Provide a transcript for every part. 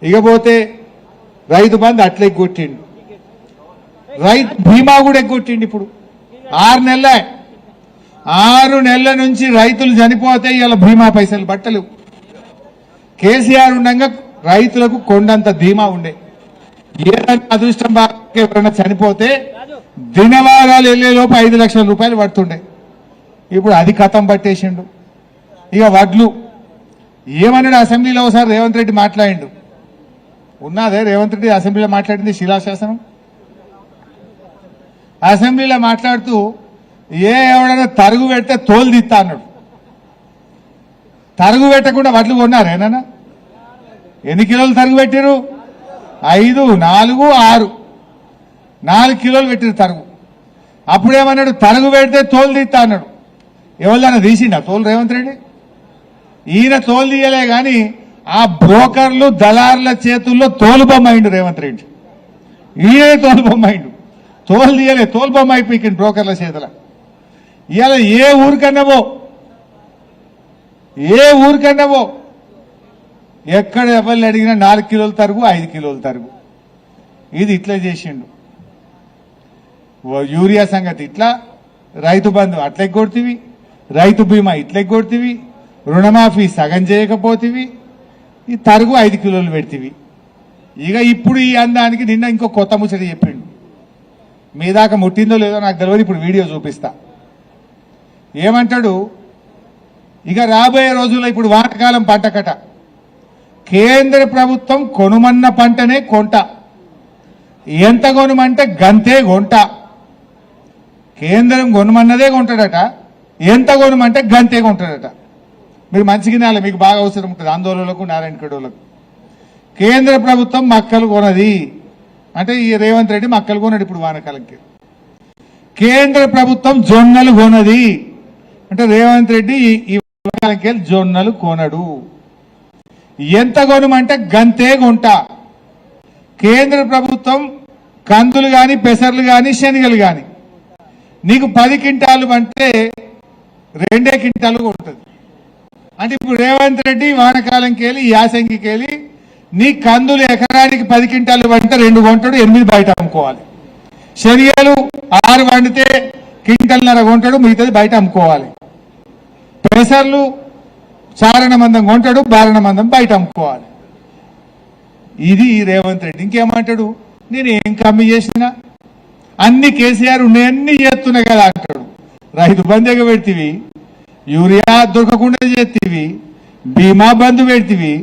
ఇకపోతే రైతు బంధు అట్లా ఎగ్గొట్టిండు, రైతు బీమా కూడా ఎగ్గొట్టిండు. ఇప్పుడు 6 నెలల నుంచి రైతులు చనిపోతే ఇలా బీమా పైసలు పట్టలేవు. కేసీఆర్ ఉండగా రైతులకు కొండంత ధీమా ఉండే, ఏదైనా అదృష్టం బాగా ఎవరైనా చనిపోతే దినవారాలు వెళ్లేలోపు 5 లక్షల రూపాయలు పడుతుండే. ఇప్పుడు అది కథం పట్టేసిండు. ఇక వడ్లు ఏమన్నాడు అసెంబ్లీలో ఒకసారి రేవంత్ రెడ్డి మాట్లాడిండు, ఉన్నదే రేవంత్ రెడ్డి అసెంబ్లీలో మాట్లాడింది శిలాశాసనం. అసెంబ్లీలో మాట్లాడుతూ ఎవడైనా తరుగు పెడితే తోలు తీస్తా అన్నాడు. తరుగు పెట్టకుండా వడ్లు కొన్నారేనా? ఎన్ని కిలోలు తరుగు పెట్టారు? 5, 4, 6 4 కిలోలు పెట్టారు తరుగు. అప్పుడేమన్నాడు, తరుగు పెడితే తోలు తీస్తా అన్నాడు. ఎవరిదైనా తీసిండా తోలు రేవంత్ రెడ్డి? ఈయన తోలు తీయలే కానీ ఆ బ్రోకర్లు దళారుల చేతుల్లో తోలు బొమ్మ అయిండు రేవంత్ రెడ్డి. ఈయనే తోలు బొమ్మ అయిండు, తోలు తీయలే, తోలు బొమ్మ అయిపోయింది బ్రోకర్ల చేతుల. ఇవాళ ఏ ఊరికన్నావో ఎక్కడ ఎవరిని అడిగినా 4 కిలోలు తరుగు, 5 కిలోలు తరుగు. ఇది ఇట్లా చేసిండు. యూరియా సంగతి ఇట్లా, రైతు బంధు అట్లా ఎగ్గొడుతీవి, రైతు బీమా ఇట్లా ఎగ్గొడుతీవి, రుణమాఫీ సగం చేయకపోతేవి, ఈ తరుగు 5 కిలోలు పెడితేవి. ఇక ఇప్పుడు ఈ అందానికి నిన్న ఇంకో కొత్త ముచ్చట చెప్పిండు. మీ దాకా ముట్టిందో లేదో నాకు తెలియదు, ఇప్పుడు వీడియో చూపిస్తా. ఏమంటాడు, ఇక రాబోయే రోజుల్లో ఇప్పుడు వానాకాలం పంటకట, కేంద్ర ప్రభుత్వం కొనుమన్న పంటనే కొంట, ఎంత కొనుమంటే గంతే కొంట. కేంద్రం కొనుమన్నదే కొంటాడట, ఎంత కొనుమంటే గంతే కొంటాడట. మీరు మంచిగా మీకు బాగా అవసరం ఉంటుంది ఆందోళనలకు, నారాయణ ఖేడోలకు. కేంద్ర ప్రభుత్వం మక్కలు కొనది అంటే ఈ రేవంత్ రెడ్డి మక్కలు కొన్నాడు ఇప్పుడు వానాకాలంకి. కేంద్ర ప్రభుత్వం జొన్నలు కొనది అంటే రేవంత్ రెడ్డి ఈ వానాకాలంకి జొన్నలు కొనడు. ఎంత కొనమంటే గంతే కొంట. కేంద్ర ప్రభుత్వం కందులు గాని, పెసర్లు గాని, శనగలు గాని నీకు 10 క్వింటాలు అంటే 2 క్వింటాలు కొంటది. అంటే ఇప్పుడు రేవంత్ రెడ్డి వానాకాలంకి వెళ్ళి, యాసంగికి వెళ్ళి నీ కందులు ఎకరానికి 10 క్వింటాలు పంటే 2 కొంటాడు, 8 బయట అమ్ముకోవాలి. శనగలు 6 వండితే 1.5 క్వింటాలు కొంటాడు, మిగతాది బయట అమ్ముకోవాలి. పెసర్లు చారణ మందం కొంటాడు, బారణ మందం బయట అమ్ముకోవాలి. ఇది రేవంత్ రెడ్డి. ఇంకేమంటాడు, నేను ఏం కమ్మి చేసినా అన్ని కేసీఆర్ ఉన్నాయన్నీ చేస్తున్నా కదా అంటాడు. రైతు బంధు ఎగబెడితివి, యూరియా దొరకకుండా చేతివి, బీమా బంధు పెడితివి.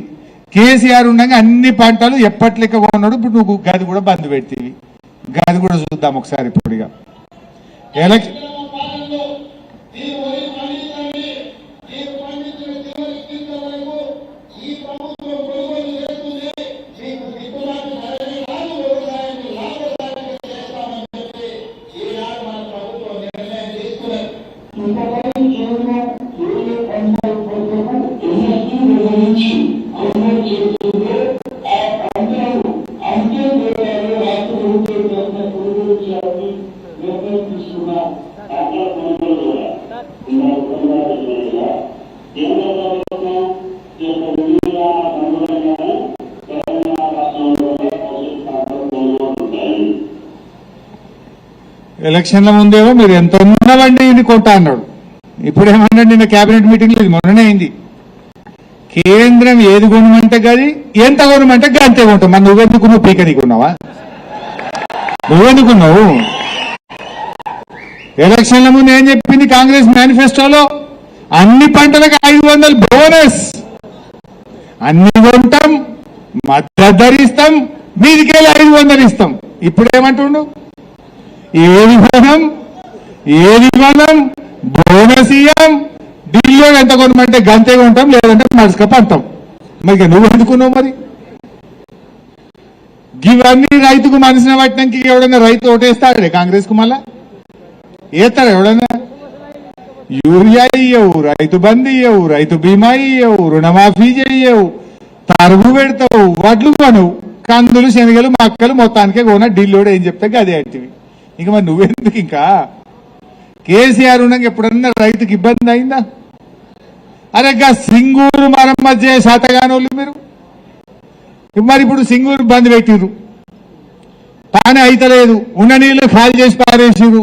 కేసీఆర్ ఉండగా అన్ని పంటలు ఎప్పటి లెక్క కొన్నాడు. ఇప్పుడు నువ్వు గది కూడా బంధు పెడితివి. గది కూడా చూద్దాం ఒకసారి. ఇప్పుడు ఇక ఎలక్షన్ ఎలక్షన్ల ముందేమో మీరు ఎంత ఉన్నవండి ఇది కొంటా అన్నాడు. ఇప్పుడు ఏమన్నాడు, నిన్న కేబినెట్ మీటింగ్ లో, ఇది మొన్ననే అయింది, కేంద్రం ఏది కొనమంటే గది, ఎంత కొనమంటే గంతే కొంటాం. మరి నువ్వు పీకనీకున్నావా? నువ్వెందుకున్నావు? ఎలక్షన్ల ముందు ఏం చెప్పింది కాంగ్రెస్ మేనిఫెస్టోలో, అన్ని పంటలకు 500 బోనస్, అన్ని కొంటాం, మద్దతు ధర ఇస్తాం, మీదికెళ్ళి 500 ఇస్తాం. ఇప్పుడు ఏమంటుండు, ఏది కొనం బోనస్ ఇయ్యం, ఢిల్లీలో ఎంత కొనమంటే గంతే కొంటాం, లేదంటే మడుసుక పంటాం. మరి నువ్వు ఎందుకున్నావు? మరి ఇవన్నీ రైతుకు మనసున పట్టినాక ఎవడన్నా రైతు ఓటేస్తాడే కాంగ్రెస్ కు? మళ్ళా ఏస్తాడు ఎవడన్నా? యూరియా ఇయ్యవు, రైతు బంధు ఇయ్యవు, రైతు బీమా ఇయ్యవు, రుణమాఫీ చెయ్యవు, తరుగు పెడతావు, వడ్లు కొనవు, కందులు శనగలు మక్కలు మొత్తానికే కొన. ఢిల్లీలో ఏం చెప్తే అదే అంటివి. ఇక మరి నువ్వెందుకు? ఇంకా కేసీఆర్ ఉండగా ఎప్పుడన్నా రైతుకి ఇబ్బంది అయిందా? అరే సింగూరు మరమ్మతు చేసే శాతగానోళ్ళు మీరు. మరి ఇప్పుడు సింగూరు బంద్ పెట్టిర్రు, పని అయితలేదు, ఉన్న నీళ్లు ఖాళీ చేసి పారేసిర్రు,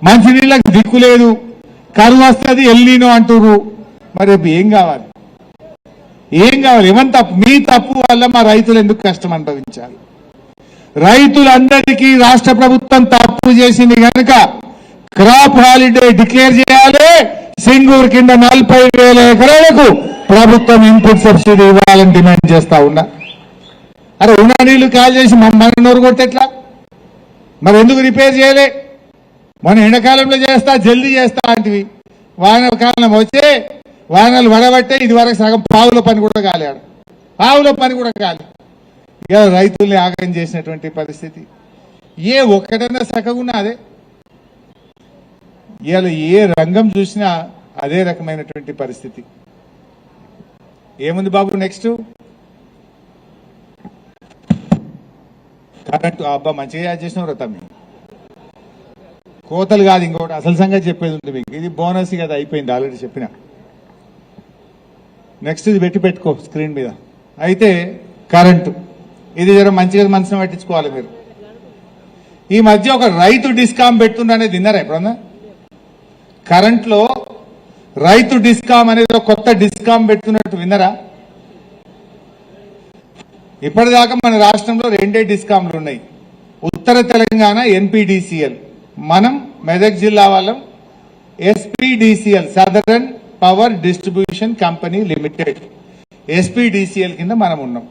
మంచి నీళ్ళకి దిక్కు లేదు, కరువు వస్తుంది ఎల్లీనో అంటుర్రు. మరి రేపు ఏం కావాలి? ఏం కావాలి? ఎవరి తప్పు? మీ తప్పు వల్ల మా రైతులు ఎందుకు కష్టం అనుభవించాలి? రైతులందరికీ రాష్ట్ర ప్రభుత్వం తప్పు చేసింది కనుక క్రాప్ హాలిడే డిక్లేర్ చేయాలి. సింగూరు కింద 40,000 ఎకరాలకు ప్రభుత్వం ఇన్పుట్ సబ్సిడీ ఇవ్వాలని డిమాండ్ చేస్తా ఉన్నా. అరే ఉన్న నీళ్లు కాల్ చేసి మన నోరు కొట్టేట్లా? మరి ఎందుకు రిపేర్ చేయలే? మన ఎండాకాలంలో చేస్తా, జల్దీ చేస్తా అంటివి. వానకాలం వచ్చే వానలు వడబట్టే ఇది వరకు సగం పావుల పని కూడా కాలేడు, పావుల పని కూడా కాలే. ఇక రైతుల్ని ఆగం చేసినటువంటి పరిస్థితి. ఏ ఒక్కటన్నా సగగున్నా అదే. ఇవాళ ఏ రంగం చూసినా అదే రకమైనటువంటి పరిస్థితి. ఏముంది బాబు నెక్స్ట్? కరెంటు. అబ్బా మంచిగా యాడ్ చేసినవారు తమ్మి. కోతలు కాదు, ఇంకోటి అసలు సంగతి చెప్పేది ఉంది మీకు. ఇది బోనస్ కదా, అయిపోయింది ఆల్రెడీ చెప్పిన. నెక్స్ట్ ఇది పెట్టుకో స్క్రీన్ మీద. అయితే కరెంటు, ఇది జర మంచిగా మనసును పట్టించుకోవాలి మీరు. ఈ మధ్య ఒక రైతు డిస్కామ్ పెడుతుండ అనేది విన్నారా ఎప్పుడన్నా? కరెంట్లో రైతు డిస్కామ్ అనేది ఒక కొత్త డిస్కామ్ పెడుతున్నట్టు విన్నారా? ఇప్పటిదాకా మన రాష్ట్రంలో 2 డిస్కామ్లు ఉన్నాయి. ఉత్తర తెలంగాణ ఎన్పీడీసీఎల్, మనం మెదక్ జిల్లా వాళ్ళం SPDCL, southern power distribution company limited, SPDCL కింద మనం ఉన్నాం.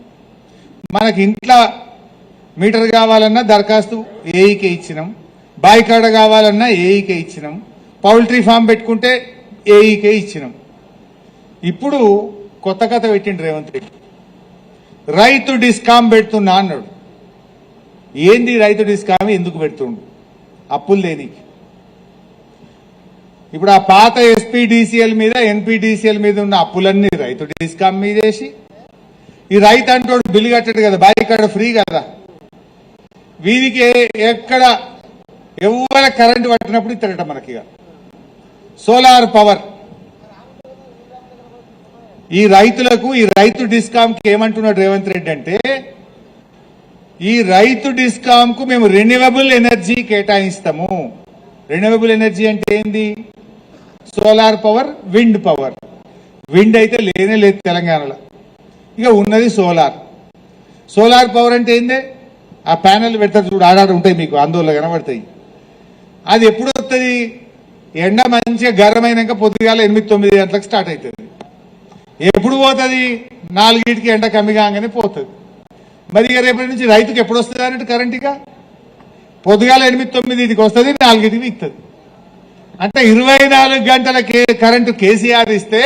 మనకి ఇంట్లో మీటర్ కావాలన్నా దరఖాస్తు ఏఈకే ఇచ్చినాం, బాయికాడ కావాలన్నా ఏఈకే ఇచ్చినాం, పౌల్ట్రీ ఫామ్ పెట్టుకుంటే ఏఈకే ఇచ్చినాం. ఇప్పుడు కొత్త కథ పెట్టిండు రేవంత్ రెడ్డి, రైతు డిస్కామ్ పెడుతున్నా అన్నాడు. ఏంది రైతు డిస్కామ్? ఎందుకు పెడుతుండు? అప్పులు లేనికి. ఇప్పుడు ఆ పాత ఎస్పీడీసీఎల్ మీద ఎన్పీడీసీఎల్ మీద ఉన్న అప్పులన్నీ రైతు డిస్కామ్ మీదేసి, ఈ రైతు అంటోడు బిల్లు కట్టాడు కదా, బాయికాడ ఫ్రీ కదా, వీరికి ఎక్కడ ఎవర కరెంటు పట్టినప్పుడు ఇస్తారట మనకి. సోలార్ పవర్ ఈ రైతులకు, ఈ రైతు డిస్కామ్ కి ఏమంటున్నాడు రేవంత్ రెడ్డి అంటే, ఈ రైతు డిస్కామ్ కు మేము రెన్యూవబుల్ ఎనర్జీ కేటాయిస్తాము. రెన్యూవబుల్ ఎనర్జీ అంటే ఏంది? Solar power, wind power. Wind అయితే లేనే లేదు తెలంగాణలో, ఇక ఉన్నది సోలార్. సోలార్ పవర్ అంటే ఏంది? ఆ ప్యానెల్ పెడతారు చూడు, ఆడాడు ఉంటాయి మీకు, ఆందోళన కనబడతాయి. అది ఎప్పుడు వస్తుంది? ఎండ మంచిగా గర్రమైనాక పొద్దుగాల 8-9 గంటలకు స్టార్ట్ అవుతుంది. ఎప్పుడు పోతుంది? 4కి ఎండ కమ్మి కాగానే పోతుంది. మరి ఇక రేపటి నుంచి రైతుకి ఎప్పుడు వస్తుంది అన్నట్టు కరెంట్? ఇక పొద్దుగాల 8-9కి వస్తుంది, 4కి ఇస్తుంది. అంటే 24 గంటల కరెంటు కేసీఆర్ ఇస్తే,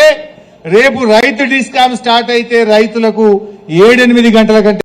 రేపు రైతు డిస్కామ్ స్టార్ట్ అయితే రైతులకు 7-8 గంటల కంటే